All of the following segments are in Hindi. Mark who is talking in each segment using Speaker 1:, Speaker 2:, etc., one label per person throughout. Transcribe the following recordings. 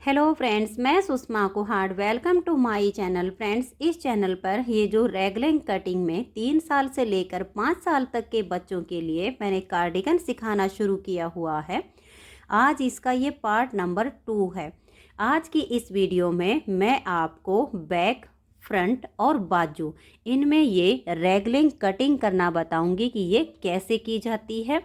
Speaker 1: हेलो फ्रेंड्स, मैं Sushma Kuhad. Welcome to my channel. Friends, इस चैनल पर ये जो रेगलिंग कटिंग में 3 साल से लेकर 5 साल तक के बच्चों के लिए मैंने कार्डिगन सिखाना शुरू किया हुआ है। आज इसका ये पार्ट नंबर 2 है। आज की इस वीडियो में मैं आपको बैक, फ्रंट और बाजू इनमें ये रेगलिंग कटिंग करना बताऊंगी कि ये कैसे की जाती है,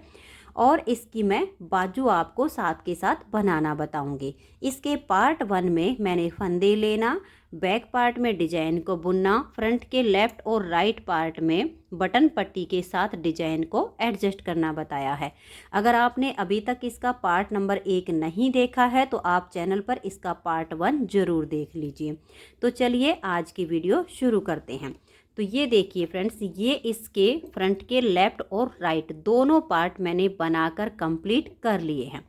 Speaker 1: और इसकी मैं बाजू आपको साथ के साथ बनाना बताऊंगी। इसके पार्ट 1 में मैंने फंदे लेना, बैक पार्ट में डिजाइन को बुनना, फ्रंट के लेफ्ट और राइट पार्ट में बटन पट्टी के साथ डिजाइन को एडजस्ट करना बताया है। अगर आपने अभी तक इसका पार्ट नंबर 1 नहीं देखा है तो आप चैनल पर इसका पार्ट 1 जरूर देख लीजिए। तो चलिए आज की वीडियो शुरू करते हैं। तो ये देखिए फ्रेंड्स, ये इसके फ्रंट के लेफ्ट और राइट दोनों पार्ट मैंने बनाकर कंप्लीट कर लिए हैं।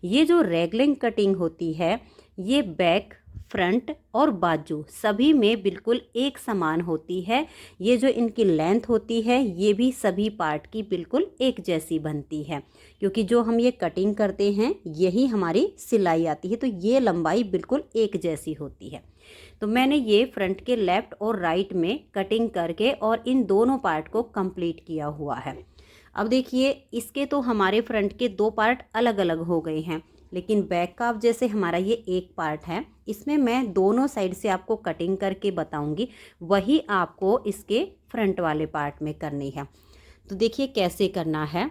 Speaker 1: ये जो रेगलिंग कटिंग होती है ये बैक, फ्रंट और बाजू सभी में बिल्कुल एक समान होती है। ये जो इनकी लेंथ होती है ये भी सभी पार्ट की बिल्कुल एक जैसी बनती है, क्योंकि जो हम ये कटिंग करते हैं यही हमारी सिलाई आती है, तो ये लंबाई बिल्कुल एक जैसी होती है। तो मैंने ये फ्रंट के लेफ्ट और राइट में कटिंग करके और इन दोनों पार्ट को कंप्लीट किया हुआ है। अब देखिए, इसके तो हमारे फ्रंट के 2 पार्ट अलग अलग हो गए हैं, लेकिन बैक का अब जैसे हमारा ये एक पार्ट है, इसमें मैं दोनों साइड से आपको कटिंग करके बताऊंगी, वही आपको इसके फ्रंट वाले पार्ट में करनी है। तो देखिए कैसे करना है।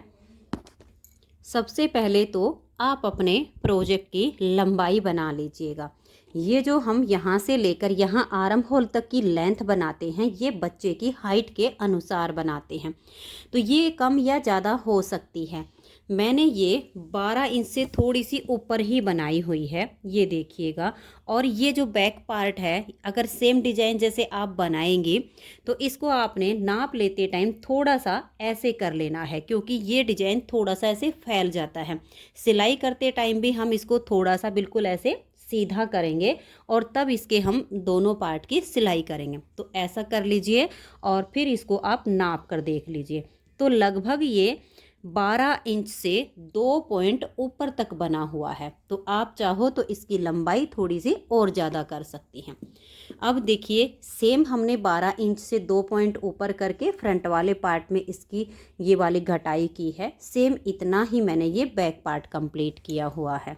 Speaker 1: सबसे पहले तो आप अपने प्रोजेक्ट की लंबाई बना लीजिएगा। ये जो हम यहाँ से लेकर यहाँ आर्म होल तक की लेंथ बनाते हैं ये बच्चे की हाइट के अनुसार बनाते हैं, तो ये कम या ज़्यादा हो सकती है। मैंने ये 12 इंच से थोड़ी सी ऊपर ही बनाई हुई है, ये देखिएगा। और ये जो बैक पार्ट है, अगर सेम डिजाइन जैसे आप बनाएंगे तो इसको आपने नाप लेते टाइम थोड़ा सा ऐसे कर लेना है, क्योंकि ये डिजाइन थोड़ा सा ऐसे फैल जाता है। सिलाई करते टाइम भी हम इसको थोड़ा सा बिल्कुल ऐसे सीधा करेंगे और तब इसके हम दोनों पार्ट की सिलाई करेंगे। तो ऐसा कर लीजिए और फिर इसको आप नाप कर देख लीजिए। तो लगभग ये 12 इंच से 2 पॉइंट ऊपर तक बना हुआ है, तो आप चाहो तो इसकी लंबाई थोड़ी सी और ज़्यादा कर सकती हैं। अब देखिए, सेम हमने 12 इंच से 2 पॉइंट ऊपर करके फ्रंट वाले पार्ट में इसकी ये वाली घटाई की है। सेम इतना ही मैंने ये बैक पार्ट कंप्लीट किया हुआ है।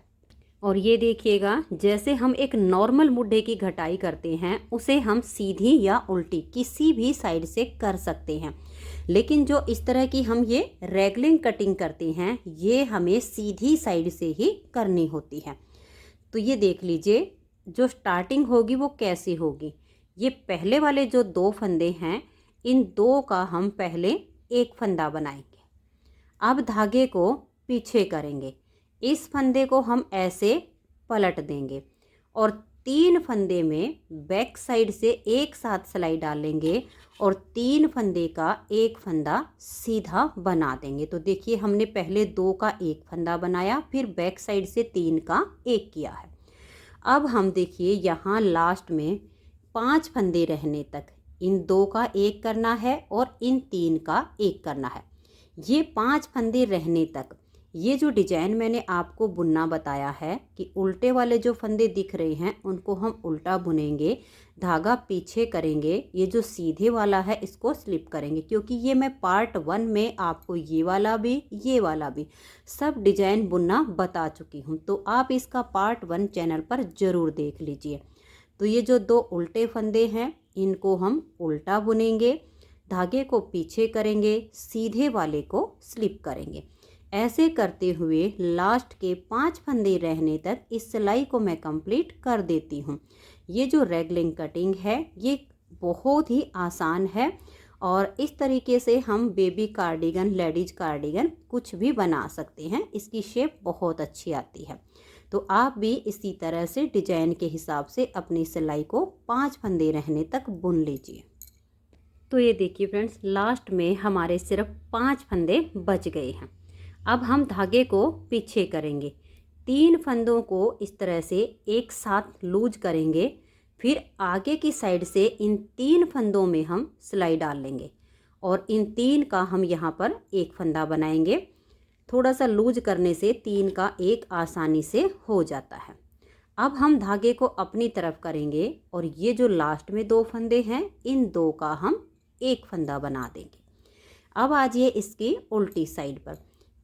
Speaker 1: और ये देखिएगा, जैसे हम एक नॉर्मल मुड्ढे की घटाई करते हैं उसे हम सीधी या उल्टी किसी भी साइड से कर सकते हैं, लेकिन जो इस तरह की हम ये रेगलिंग कटिंग करते हैं ये हमें सीधी साइड से ही करनी होती है। तो ये देख लीजिए, जो स्टार्टिंग होगी वो कैसी होगी। ये पहले वाले जो 2 फंदे हैं, इन 2 का हम पहले एक फंदा बनाएंगे। अब धागे को पीछे करेंगे, इस फंदे को हम ऐसे पलट देंगे और 3 फंदे में बैक साइड से एक साथ सिलाई डालेंगे और 3 फंदे का एक फंदा सीधा बना देंगे। तो देखिए, हमने पहले 2 का एक फंदा बनाया, फिर बैक साइड से 3 का एक किया है। अब हम देखिए यहाँ लास्ट में 5 फंदे रहने तक इन 2 का एक करना है और इन 3 का एक करना है। ये 5 फंदे रहने तक ये जो डिजाइन मैंने आपको बुनना बताया है कि उल्टे वाले जो फंदे दिख रहे हैं उनको हम उल्टा बुनेंगे, धागा पीछे करेंगे, ये जो सीधे वाला है इसको स्लिप करेंगे, क्योंकि ये मैं पार्ट 1 में आपको ये वाला भी सब डिजाइन बुनना बता चुकी हूँ। तो आप इसका पार्ट 1 चैनल पर ज़रूर देख लीजिए। तो ये जो 2 उल्टे फंदे हैं इनको हम उल्टा बुनेंगे, धागे को पीछे करेंगे, सीधे वाले को स्लिप करेंगे। ऐसे करते हुए लास्ट के 5 फंदे रहने तक इस सिलाई को मैं कंप्लीट कर देती हूँ। ये जो रेगलिंग कटिंग है ये बहुत ही आसान है और इस तरीके से हम बेबी कार्डिगन, लेडीज कार्डिगन कुछ भी बना सकते हैं। इसकी शेप बहुत अच्छी आती है। तो आप भी इसी तरह से डिजाइन के हिसाब से अपनी सिलाई को 5 फंदे रहने तक बुन लीजिए। तो ये देखिए फ्रेंड्स, लास्ट में हमारे सिर्फ 5 फंदे बच गए हैं। अब हम धागे को पीछे करेंगे, 3 फंदों को इस तरह से एक साथ लूज करेंगे, फिर आगे की साइड से इन 3 फंदों में हम सिलाई डाल लेंगे और इन 3 का हम यहाँ पर एक फंदा बनाएंगे। थोड़ा सा लूज करने से 3 का एक आसानी से हो जाता है। अब हम धागे को अपनी तरफ करेंगे और ये जो लास्ट में 2 फंदे हैं इन 2 का हम एक फंदा बना देंगे। अब आ जाइए इसकी उल्टी साइड पर।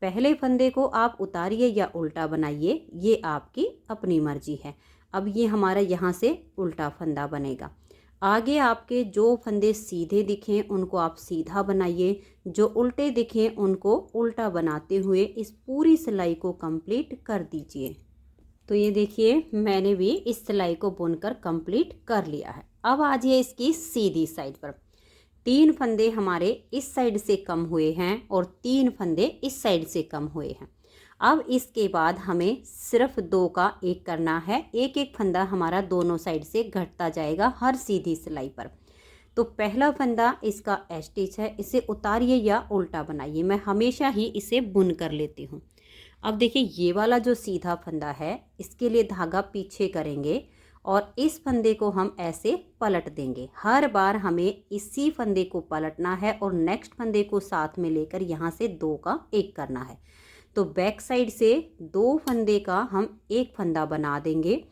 Speaker 1: पहले फंदे को आप उतारिए या उल्टा बनाइए, ये आपकी अपनी मर्जी है। अब ये हमारा यहाँ से उल्टा फंदा बनेगा। आगे आपके जो फंदे सीधे दिखें उनको आप सीधा बनाइए, जो उल्टे दिखें उनको उल्टा बनाते हुए इस पूरी सिलाई को कंप्लीट कर दीजिए। तो ये देखिए मैंने भी इस सिलाई को बुनकर कंप्लीट कर लिया है। अब आ जाइए इसकी सीधी साइड पर। 3 फंदे हमारे इस साइड से कम हुए हैं और 3 फंदे इस साइड से कम हुए हैं। अब इसके बाद हमें सिर्फ 2 का 1 करना है। एक एक फंदा हमारा दोनों साइड से घटता जाएगा हर सीधी सिलाई पर। तो पहला फंदा इसका स्टिच है, इसे उतारिए या उल्टा बनाइए। मैं हमेशा ही इसे बुन कर लेती हूँ। अब देखिए ये वाला जो सीधा फंदा है इसके लिए धागा पीछे करेंगे और इस फंदे को हम ऐसे पलट देंगे। हर बार हमें इसी फंदे को पलटना है और नेक्स्ट फंदे को साथ में लेकर यहाँ से 2 का 1 करना है। तो बैक साइड से 2 फंदे का हम 1 फंदा बना देंगे।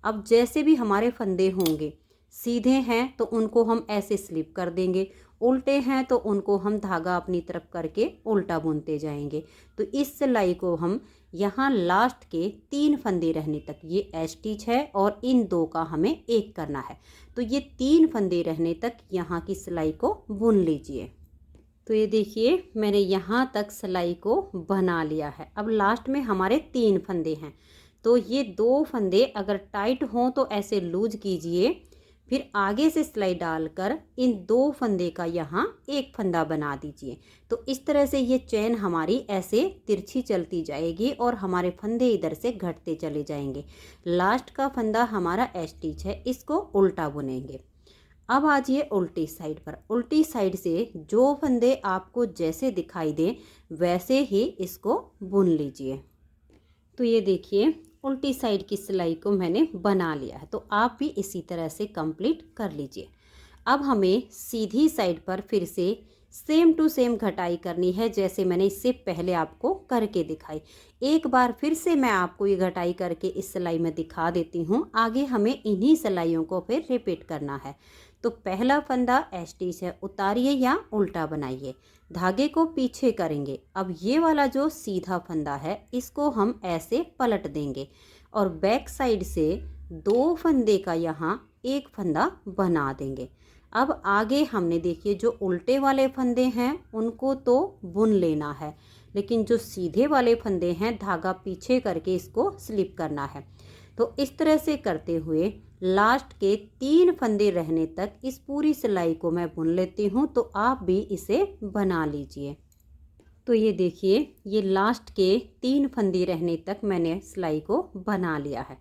Speaker 1: अब जैसे भी हमारे फंदे होंगे, सीधे हैं तो उनको हम ऐसे स्लिप कर देंगे, उल्टे हैं तो उनको हम धागा अपनी तरफ करके उल्टा बुनते जाएंगे। तो इस सिलाई को हम यहाँ लास्ट के 3 फंदे रहने तक, ये स्टिच है और इन 2 का हमें 1 करना है, तो ये 3 फंदे रहने तक यहाँ की सिलाई को बुन लीजिए। तो ये देखिए मैंने यहाँ तक सिलाई को बना लिया है। अब लास्ट में हमारे 3 फंदे हैं, तो ये 2 फंदे अगर टाइट हों तो ऐसे लूज कीजिए, फिर आगे से सिलाई डालकर इन 2 फंदे का यहाँ 1 फंदा बना दीजिए। तो इस तरह से ये चेन हमारी ऐसे तिरछी चलती जाएगी और हमारे फंदे इधर से घटते चले जाएंगे। लास्ट का फंदा हमारा स्टिच है, इसको उल्टा बुनेंगे। अब आ जाइए उल्टी साइड पर। उल्टी साइड से जो फंदे आपको जैसे दिखाई दें वैसे ही इसको बुन लीजिए। तो ये देखिए उल्टी साइड की सिलाई को मैंने बना लिया है, तो आप भी इसी तरह से कंप्लीट कर लीजिए। अब हमें सीधी साइड पर फिर से सेम टू सेम घटाई करनी है, जैसे मैंने इससे पहले आपको करके दिखाई। एक बार फिर से मैं आपको ये घटाई करके इस सिलाई में दिखा देती हूँ। आगे हमें इन्हीं सिलाइयों को फिर रिपीट करना है। तो पहला फंदा स्टिच है, उतारिए या उल्टा बनाइए, धागे को पीछे करेंगे। अब ये वाला जो सीधा फंदा है इसको हम ऐसे पलट देंगे और बैक साइड से 2 फंदे का यहाँ 1 फंदा बना देंगे। अब आगे हमने देखिए जो उल्टे वाले फंदे हैं उनको तो बुन लेना है, लेकिन जो सीधे वाले फंदे हैं धागा पीछे करके इसको स्लिप करना है। तो इस तरह से करते हुए लास्ट के 3 फंदे रहने तक इस पूरी सिलाई को मैं बुन लेती हूँ, तो आप भी इसे बना लीजिए। तो ये देखिए ये लास्ट के 3 फंदे रहने तक मैंने सिलाई को बना लिया है।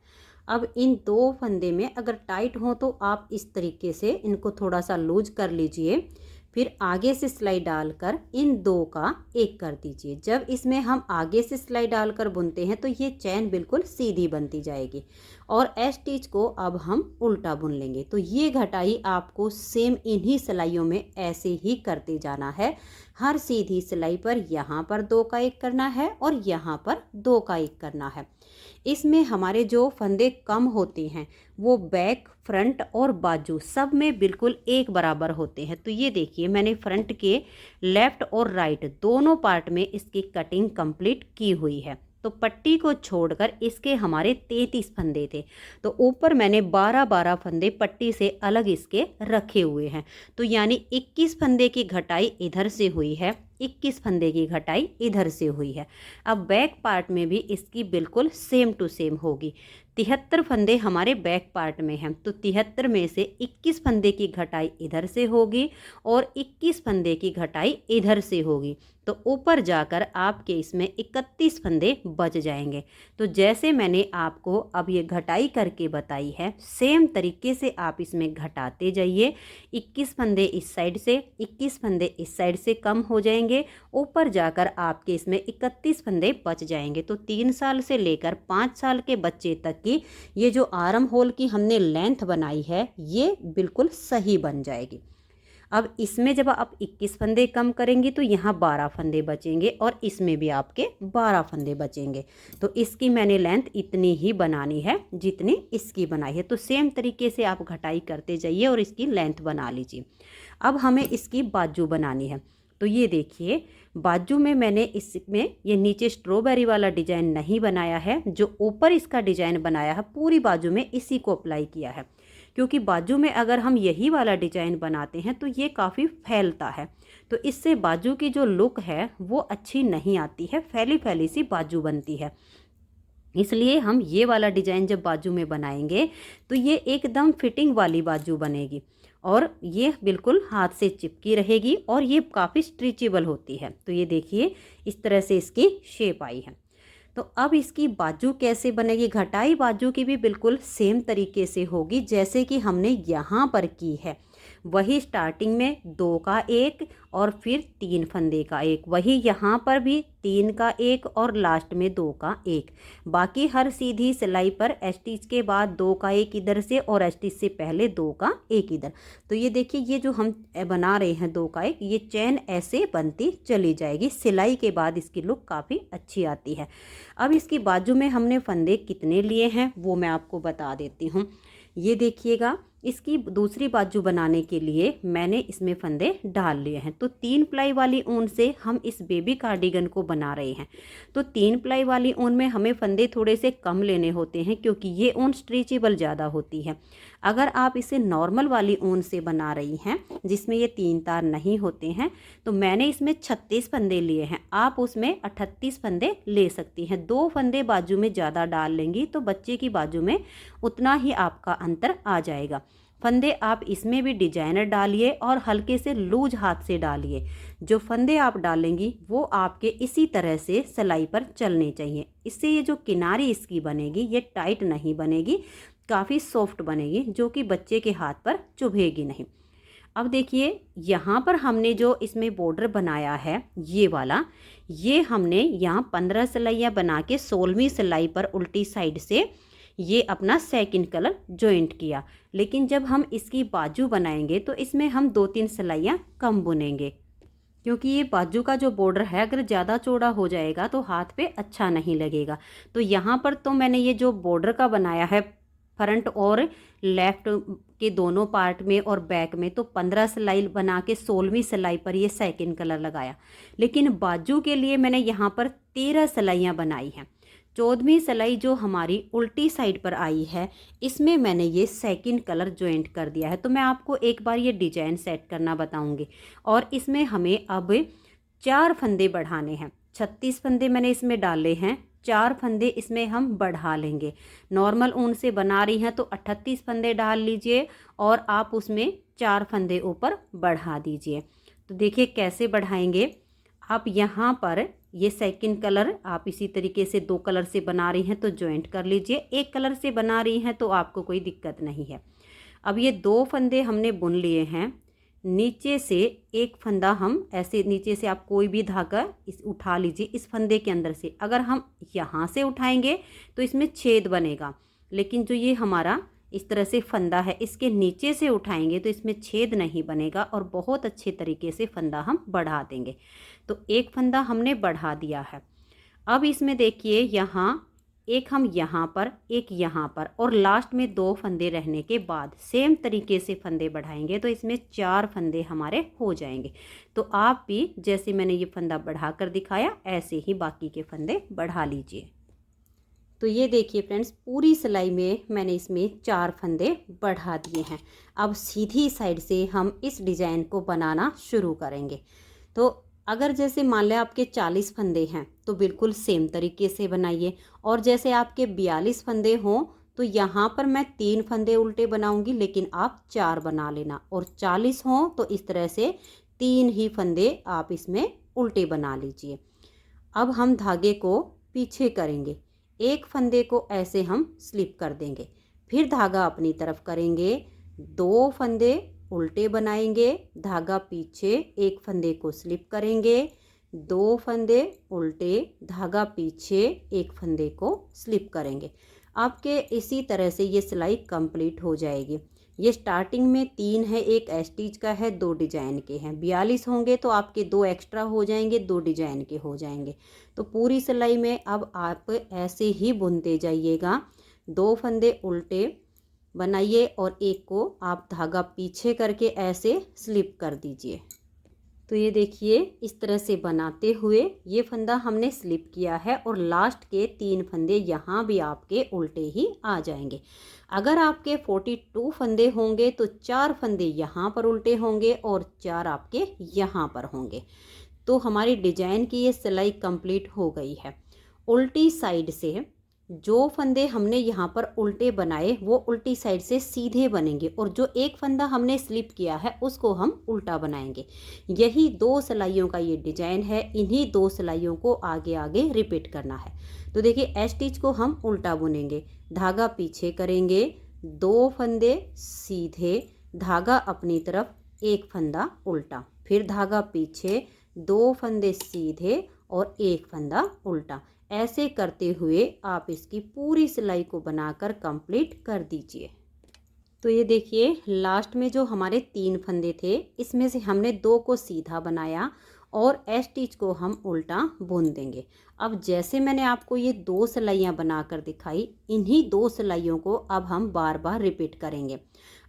Speaker 1: अब इन 2 फंदे में अगर टाइट हो तो आप इस तरीके से इनको थोड़ा सा लूज कर लीजिए, फिर आगे से सिलाई डालकर इन 2 का 1 कर दीजिए। जब इसमें हम आगे से सिलाई डालकर बुनते हैं तो ये चैन बिल्कुल सीधी बनती जाएगी और स्टिच को अब हम उल्टा बुन लेंगे। तो ये घटाई आपको सेम इन्हीं सिलाइयों में ऐसे ही करते जाना है। हर सीधी सिलाई पर यहाँ पर 2 का 1 करना है और यहाँ पर 2 का 1 करना है। इसमें हमारे जो फंदे कम होते हैं वो बैक, फ्रंट और बाजू सब में बिल्कुल एक बराबर होते हैं। तो ये देखिए मैंने फ्रंट के लेफ़्ट और राइट दोनों पार्ट में इसकी कटिंग कंप्लीट की हुई है। तो पट्टी को छोड़कर इसके हमारे 33 फंदे थे, तो ऊपर मैंने 12-12 फंदे पट्टी से अलग इसके रखे हुए हैं। तो यानी 21 फंदे की घटाई इधर से हुई है, 21 फंदे की घटाई इधर से हुई है। अब बैक पार्ट में भी इसकी बिल्कुल सेम टू सेम होगी। 73 फंदे हमारे बैक पार्ट में हैं, तो 73 में से 21 फंदे की घटाई इधर से होगी और 21 फंदे की घटाई इधर से होगी। तो ऊपर जाकर आपके इसमें 31 फंदे बच जाएंगे। तो जैसे मैंने आपको अब ये घटाई करके बताई है सेम तरीके से आप इसमें घटाते जाइए। 21 फंदे इस साइड से, 21 फंदे इस साइड से कम हो जाएंगे, ऊपर जाकर आपके इसमें 31 फंदे बच जाएंगे। तो 3 साल से लेकर 5 साल के बच्चे तक की ये जो आर्म होल की हमने लेंथ बनाई है ये बिल्कुल सही बन जाएगी। अब इसमें जब आप 21 फंदे कम करेंगे तो यहाँ 12 फंदे बचेंगे और इसमें भी आपके 12 फंदे बचेंगे। तो इसकी मैंने लेंथ इतनी ही बनानी है जितनी इसकी बनाई है। तो सेम तरीके से आप घटाई करते जाइए और इसकी लेंथ बना लीजिए। अब हमें इसकी बाजू बनानी है। तो ये देखिए बाजू में मैंने इसमें ये नीचे स्ट्रॉबेरी वाला डिजाइन नहीं बनाया है, जो ऊपर इसका डिजाइन बनाया है पूरी बाजू में इसी को अप्लाई किया है। क्योंकि बाजू में अगर हम यही वाला डिजाइन बनाते हैं तो ये काफ़ी फैलता है, तो इससे बाजू की जो लुक है वो अच्छी नहीं आती है, फैली फैली सी बाजू बनती है। इसलिए हम ये वाला डिजाइन जब बाजू में बनाएंगे तो ये एकदम फिटिंग वाली बाजू बनेगी और ये बिल्कुल हाथ से चिपकी रहेगी और ये काफ़ी स्ट्रेचेबल होती है। तो ये देखिए इस तरह से इसकी शेप आई है। तो अब इसकी बाजू कैसे बनेगी? घटाई बाजू की भी बिल्कुल सेम तरीके से होगी जैसे कि हमने यहाँ पर की है। वही स्टार्टिंग में 2 का 1 और फिर 3 फंदे का 1, वही यहाँ पर भी 3 का 1 और लास्ट में 2 का 1। बाकी हर सीधी सिलाई पर स्टिच के बाद 2 का 1 इधर से और स्टिच से पहले 2 का 1 इधर। तो ये देखिए ये जो हम बना रहे हैं 2 का 1, ये चैन ऐसे बनती चली जाएगी। सिलाई के बाद इसकी लुक काफ़ी अच्छी आती है। अब इसकी बाजू में हमने फंदे कितने लिए हैं वो मैं आपको बता देती हूँ। ये देखिएगा इसकी दूसरी बाजू बनाने के लिए मैंने इसमें फंदे डाल लिए हैं। तो 3 प्लाई वाली ऊन से हम इस बेबी कार्डिगन को बना रहे हैं। तो 3 प्लाई वाली ऊन में हमें फंदे थोड़े से कम लेने होते हैं क्योंकि ये ऊन स्ट्रेचेबल ज़्यादा होती है। अगर आप इसे नॉर्मल वाली ऊन से बना रही हैं जिसमें ये 3 तार नहीं होते हैं तो मैंने इसमें 36 फंदे लिए हैं, आप उसमें 38 फंदे ले सकती हैं। 2 फंदे बाजू में ज़्यादा डाल लेंगी तो बच्चे की बाजू में उतना ही आपका अंतर आ जाएगा। फंदे आप इसमें भी डिजाइनर डालिए और हल्के से लूज हाथ से डालिए। जो फंदे आप डालेंगी वो आपके इसी तरह से सिलाई पर चलने चाहिए। इससे ये जो किनारी इसकी बनेगी ये टाइट नहीं बनेगी, काफ़ी सॉफ्ट बनेगी जो कि बच्चे के हाथ पर चुभेगी नहीं। अब देखिए यहाँ पर हमने जो इसमें बॉर्डर बनाया है ये वाला, ये हमने यहाँ 15 सिलाइयाँ बना के 16वीं सिलाई पर उल्टी साइड से ये अपना सेकंड कलर जॉइंट किया। लेकिन जब हम इसकी बाजू बनाएंगे तो इसमें हम 2-3 सिलाइयाँ कम बुनेंगे क्योंकि ये बाजू का जो बॉर्डर है अगर ज़्यादा चौड़ा हो जाएगा तो हाथ पे अच्छा नहीं लगेगा। तो यहाँ पर तो मैंने ये जो बॉर्डर का बनाया है फ्रंट और लेफ्ट के दोनों पार्ट में और बैक में, तो 15 सिलाई बना के 16वीं सिलाई पर ये सेकंड कलर लगाया। लेकिन बाजू के लिए मैंने यहाँ पर 13 सिलाइयाँ बनाई हैं। 14वीं सिलाई जो हमारी उल्टी साइड पर आई है इसमें मैंने ये सेकंड कलर जॉइंट कर दिया है। तो मैं आपको एक बार ये डिजाइन सेट करना बताऊंगी। और इसमें हमें अब 4 फंदे बढ़ाने हैं। 36 फंदे मैंने इसमें डाले हैं, 4 फंदे इसमें हम बढ़ा लेंगे। नॉर्मल ऊन से बना रही हैं तो 38 फंदे डाल लीजिए और आप उसमें 4 फंदे ऊपर बढ़ा दीजिए। तो देखिए कैसे बढ़ाएंगे आप। यहाँ पर ये सेकंड कलर आप इसी तरीके से 2 कलर से बना रही हैं तो जॉइंट कर लीजिए। 1 कलर से बना रही हैं तो आपको कोई दिक्कत नहीं है। अब ये 2 फंदे हमने बुन लिए हैं। नीचे से एक फंदा हम ऐसे नीचे से आप कोई भी धागा इस उठा लीजिए इस फंदे के अंदर से। अगर हम यहाँ से उठाएंगे तो इसमें छेद बनेगा, लेकिन जो ये हमारा इस तरह से फंदा है इसके नीचे से उठाएंगे तो इसमें छेद नहीं बनेगा और बहुत अच्छे तरीके से फंदा हम बढ़ा देंगे। तो एक फंदा हमने बढ़ा दिया है। अब इसमें देखिए यहाँ एक हम यहाँ पर, एक यहाँ पर और लास्ट में 2 फंदे रहने के बाद सेम तरीके से फंदे बढ़ाएंगे तो इसमें 4 फंदे हमारे हो जाएंगे। तो आप भी जैसे मैंने ये फंदा बढ़ा कर दिखाया ऐसे ही बाकी के फंदे बढ़ा लीजिए। तो ये देखिए फ्रेंड्स पूरी सिलाई में मैंने इसमें 4 फंदे बढ़ा दिए हैं। अब सीधी साइड से हम इस डिज़ाइन को बनाना शुरू करेंगे। तो अगर जैसे मान लें आपके 40 फंदे हैं तो बिल्कुल सेम तरीके से बनाइए, और जैसे आपके 42 फंदे हों तो यहाँ पर मैं 3 फंदे उल्टे बनाऊंगी लेकिन आप 4 बना लेना, और 40 हों तो इस तरह से 3 ही फंदे आप इसमें उल्टे बना लीजिए। अब हम धागे को पीछे करेंगे, एक फंदे को ऐसे हम स्लिप कर देंगे, फिर धागा अपनी तरफ करेंगे, 2 फंदे उल्टे बनाएंगे, धागा पीछे, एक फंदे को स्लिप करेंगे, 2 फंदे उल्टे, धागा पीछे, एक फंदे को स्लिप करेंगे। आपके इसी तरह से ये सिलाई कंप्लीट हो जाएगी। ये स्टार्टिंग में 3 है, एक स्टिच का है, 2 डिजाइन के हैं। 42 होंगे तो आपके 2 एक्स्ट्रा हो जाएंगे, 2 डिजाइन के हो जाएंगे। तो पूरी सिलाई में अब आप ऐसे ही बुनते जाइएगा। 2 फंदे उल्टे बनाइए और एक को आप धागा पीछे करके ऐसे स्लिप कर दीजिए। तो ये देखिए इस तरह से बनाते हुए ये फंदा हमने स्लिप किया है और लास्ट के 3 फंदे यहाँ भी आपके उल्टे ही आ जाएंगे। अगर आपके 42 फंदे होंगे तो 4 फंदे यहाँ पर उल्टे होंगे और 4 आपके यहाँ पर होंगे। तो हमारी डिजाइन की ये सिलाई कंप्लीट हो गई है। उल्टी साइड से जो फंदे हमने यहाँ पर उल्टे बनाए वो उल्टी साइड से सीधे बनेंगे और जो एक फंदा हमने स्लिप किया है उसको हम उल्टा बनाएंगे। यही 2 सिलाइयों का ये डिजाइन है। इन्हीं 2 सिलाइयों को आगे आगे रिपीट करना है। तो देखिए स्टिच को हम उल्टा बुनेंगे, धागा पीछे करेंगे, 2 फंदे सीधे, धागा अपनी तरफ, एक फंदा उल्टा, फिर धागा पीछे, 2 फंदे सीधे और एक फंदा उल्टा। ऐसे करते हुए आप इसकी पूरी सिलाई को बनाकर कंप्लीट कर दीजिए। तो ये देखिए लास्ट में जो हमारे 3 फंदे थे इसमें से हमने 2 को सीधा बनाया और स्टिच को हम उल्टा बुन देंगे। अब जैसे मैंने आपको ये 2 सिलाइयाँ बनाकर दिखाई, इन्हीं 2 सिलाइयों को अब हम बार बार रिपीट करेंगे।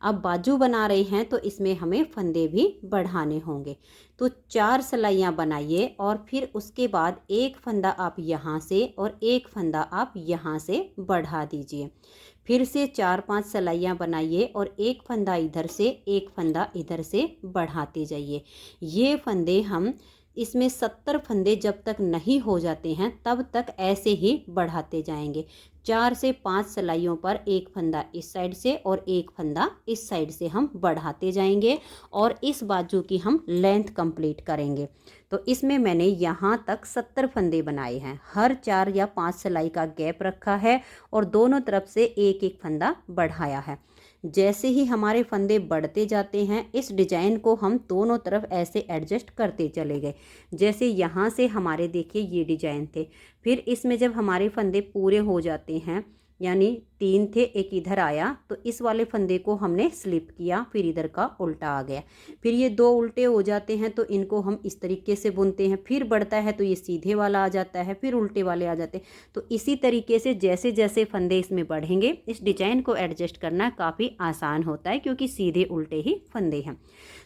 Speaker 1: अब बाजू बना रहे हैं तो इसमें हमें फंदे भी बढ़ाने होंगे। तो 4 सिलाइयाँ बनाइए और फिर उसके बाद एक फंदा आप यहाँ से और एक फंदा आप यहाँ से बढ़ा दीजिए। फिर से 4-5 सिलाइयाँ बनाइए और एक फंदा इधर से, एक फंदा इधर से बढ़ाते जाइए। ये फंदे हम इसमें 70 फंदे जब तक नहीं हो जाते हैं तब तक ऐसे ही बढ़ाते जाएंगे। 4 से 5 सिलाइयों पर एक फंदा इस साइड से और एक फंदा इस साइड से हम बढ़ाते जाएंगे और इस बाजू की हम लेंथ कंप्लीट करेंगे। तो इसमें मैंने यहाँ तक 70 फंदे बनाए हैं। हर 4 या 5 सिलाई का गैप रखा है और दोनों तरफ से एक एक फंदा बढ़ाया है। जैसे ही हमारे फंदे बढ़ते जाते हैं इस डिजाइन को हम दोनों तरफ ऐसे एडजस्ट करते चले गए। जैसे यहाँ से हमारे देखिए ये डिजाइन थे, फिर इसमें जब हमारे फंदे पूरे हो जाते हैं, यानी 3 थे, एक इधर आया, तो इस वाले फंदे को हमने स्लिप किया, फिर इधर का उल्टा आ गया। फिर ये 2 उल्टे हो जाते हैं तो इनको हम इस तरीके से बुनते हैं। फिर बढ़ता है तो ये सीधे वाला आ जाता है, फिर उल्टे वाले आ जाते हैं। तो इसी तरीके से जैसे जैसे फंदे इसमें बढ़ेंगे इस डिजाइन को एडजस्ट करना काफ़ी आसान होता है क्योंकि सीधे उल्टे ही फंदे हैं।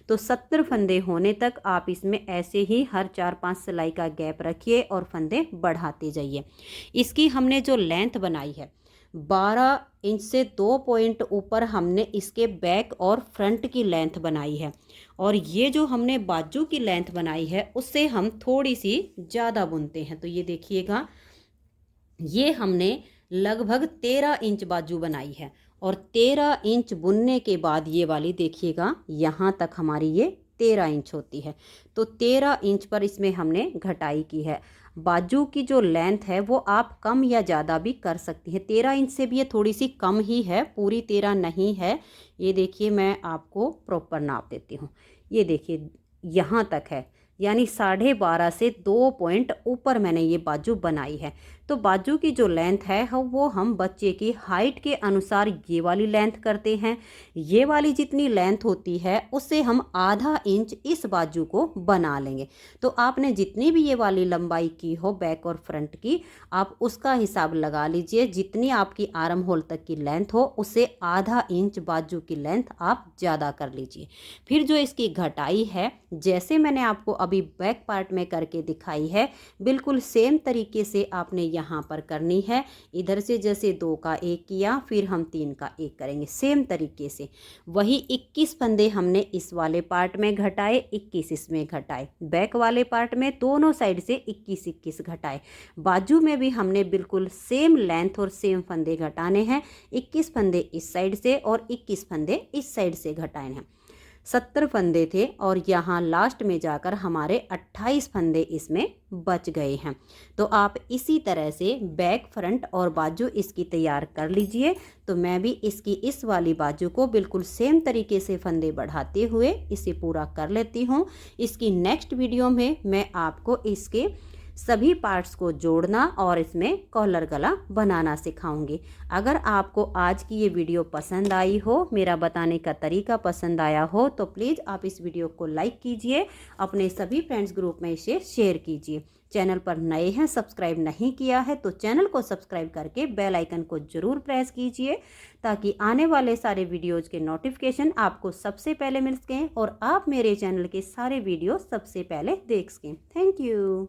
Speaker 1: तो 70 फंदे होने तक आप इसमें ऐसे ही हर 4-5 सिलाई का गैप रखिए और फंदे बढ़ाते जाइए। इसकी हमने जो लेंथ बनाई है 12 इंच से 2 पॉइंट ऊपर हमने इसके बैक और फ्रंट की लेंथ बनाई है और ये जो हमने बाजू की लेंथ बनाई है उससे हम थोड़ी सी ज़्यादा बुनते हैं। तो ये देखिएगा ये हमने लगभग 13 इंच बाजू बनाई है और 13 इंच बुनने के बाद ये वाली देखिएगा यहाँ तक हमारी ये 13 इंच होती है। तो 13 इंच पर इसमें हमने घटाई की है। बाजू की जो लेंथ है वो आप कम या ज़्यादा भी कर सकती हैं। 13 इंच से भी ये थोड़ी सी कम ही है, पूरी 13 नहीं है। ये देखिए मैं आपको प्रॉपर नाप देती हूँ। ये देखिए यहाँ तक है, यानी 12.5 से 2 पॉइंट ऊपर मैंने ये बाजू बनाई है। तो बाजू की जो लेंथ है वो हम बच्चे की हाइट के अनुसार ये वाली लेंथ करते हैं। ये वाली जितनी लेंथ होती है उससे हम आधा इंच इस बाजू को बना लेंगे। तो आपने जितनी भी ये वाली लंबाई की हो बैक और फ्रंट की, आप उसका हिसाब लगा लीजिए। जितनी आपकी आर्म होल तक की लेंथ हो उससे आधा इंच बाजू की लेंथ आप ज़्यादा कर लीजिए। फिर जो इसकी घटाई है जैसे मैंने आपको अभी बैक पार्ट में करके दिखाई है बिल्कुल सेम तरीके से आपने यहाँ पर करनी है। इधर से जैसे 2 का 1 किया फिर हम 3 का 1 करेंगे सेम तरीके से। वही 21 फंदे हमने इस वाले पार्ट में घटाए, 21 इसमें घटाए, बैक वाले पार्ट में दोनों साइड से 21-21 घटाए। बाजू में भी हमने बिल्कुल सेम लेंथ और सेम फंदे घटाने हैं। 21 फंदे इस साइड से और 21 फंदे इस साइड से घटाए हैं। 70 फंदे थे और यहाँ लास्ट में जाकर हमारे 28 फंदे इसमें बच गए हैं। तो आप इसी तरह से बैक फ्रंट और बाजू इसकी तैयार कर लीजिए। तो मैं भी इसकी इस वाली बाजू को बिल्कुल सेम तरीके से फंदे बढ़ाते हुए इसे पूरा कर लेती हूँ। इसकी नेक्स्ट वीडियो में मैं आपको इसके सभी पार्ट्स को जोड़ना और इसमें कॉलर गला बनाना सिखाऊंगी। अगर आपको आज की ये वीडियो पसंद आई हो, मेरा बताने का तरीका पसंद आया हो, तो प्लीज़ आप इस वीडियो को लाइक कीजिए, अपने सभी फ्रेंड्स ग्रुप में इसे शेयर कीजिए। चैनल पर नए हैं, सब्सक्राइब नहीं किया है तो चैनल को सब्सक्राइब करके बेल आइकन को ज़रूर प्रेस कीजिए, ताकि आने वाले सारे वीडियोज़ के नोटिफिकेशन आपको सबसे पहले मिल सकें और आप मेरे चैनल के सारे वीडियो सबसे पहले देख सकें। Thank you.